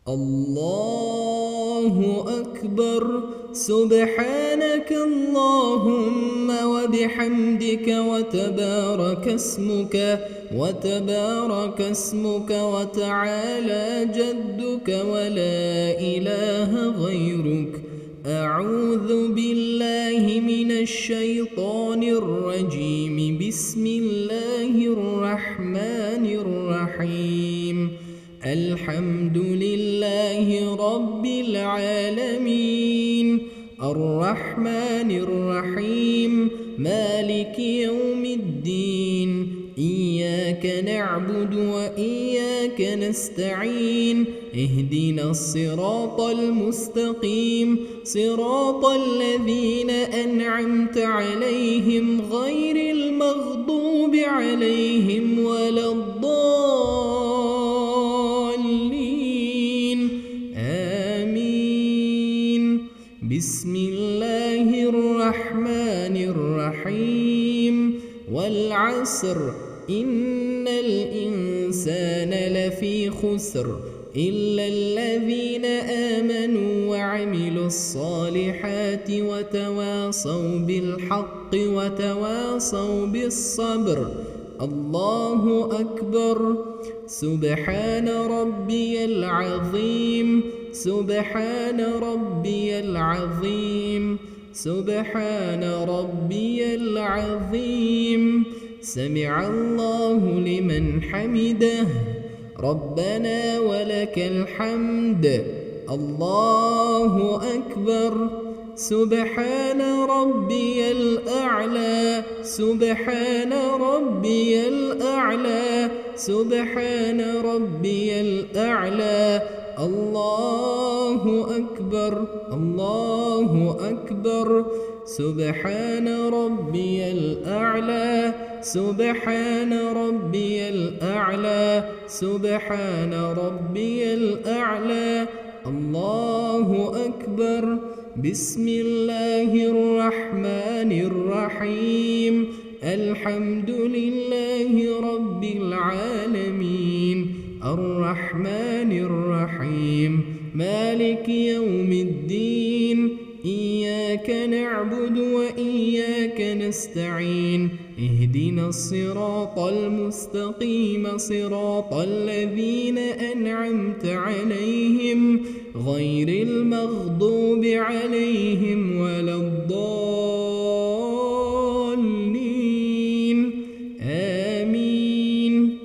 الله أكبر. سبحانك اللهم وبحمدك وتبارك اسمك وتعالى جدك ولا إله غيرك. أعوذ بالله من الشيطان الرجيم. بسم الله الرحمن الرحيم. الحمد لله رب العالمين الرحمن الرحيم مالك يوم الدين. إياك نعبد وإياك نستعين. اهدنا الصراط المستقيم صراط الذين أنعمت عليهم غير المغضوب عليهم ولا الضالين. آمين. بسم الله الرحمن الرحيم. والعصر إن الإنسان لفي خسر إلا الذين آمنوا وعملوا الصالحات وتواصوا بالحق وتواصوا بالصبر. الله أكبر. سبحان ربي العظيم. سبحان ربي العظيم. سبحان ربي العظيم. سمع الله لمن حمده. ربنا ولك الحمد. الله أكبر. سبحان ربي الأعلى. سبحان ربي الأعلى. سبحان ربي الأعلى. الله أكبر. الله أكبر. سبحان ربي الأعلى. سبحان ربي الأعلى. سبحان ربي الأعلى. الله أكبر. بسم الله الرحمن الرحيم. الحمد لله رب العالمين الرحمن الرحيم مالك يوم الدين. إياك نعبد وإياك نستعين. اهدنا الصراط المستقيم صراط الذين أنعمت عليهم غير المغضوب عليهم ولا الضالين. آمين.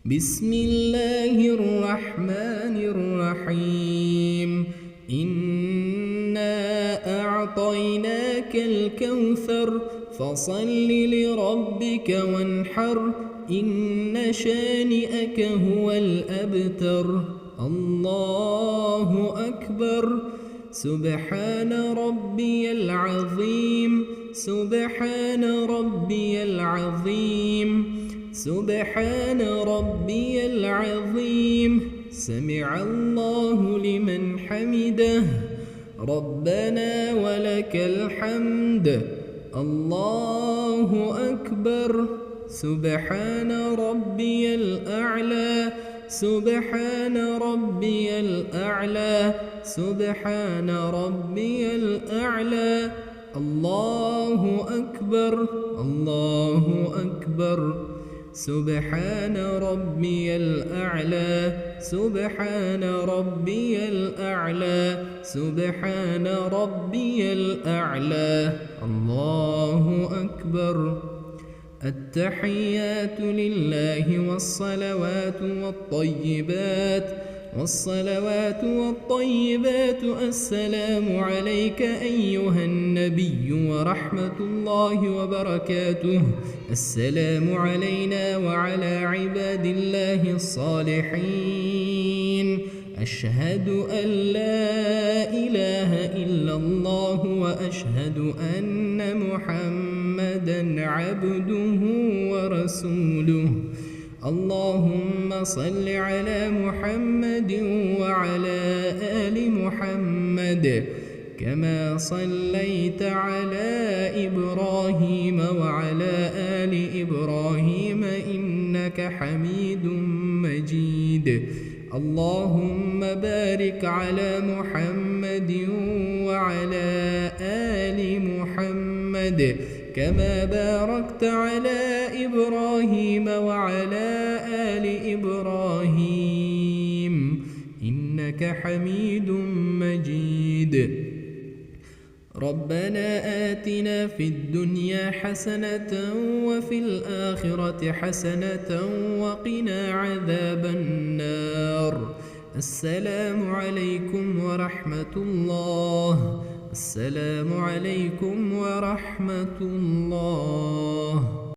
بسم الله الرحمن الرحيم. أعطيناك الكوثر فصل لربك وانحر إن شانئك هو الأبتر. الله أكبر. سبحان ربي العظيم. سبحان ربي العظيم. سبحان ربي العظيم. سمع الله لمن حمده. ربنا ولك الحمد. الله أكبر. سبحان ربي الأعلى. سبحان ربي الأعلى. سبحان ربي الأعلى. الله أكبر. الله أكبر. سبحان ربي الأعلى. سبحان ربي الأعلى. سبحان ربي الأعلى. الله أكبر. التحيات لله والصلوات والطيبات السلام عليك أيها النبي ورحمة الله وبركاته. السلام علينا وعلى عباد الله الصالحين. أشهد أن لا إله إلا الله وأشهد أن محمدًا عبده ورسوله. اللهم صل على محمد وعلى آل محمد كما صليت على إبراهيم وعلى آل إبراهيم إنك حميد مجيد. اللهم اللهم بارك على محمد وعلى آل محمد كما باركت على إبراهيم وعلى آل إبراهيم إنك حميد مجيد. ربنا آتنا في الدنيا حسنة وفي الآخرة حسنة وقنا عذاب النار. السلام عليكم ورحمة الله. السلام عليكم ورحمة الله.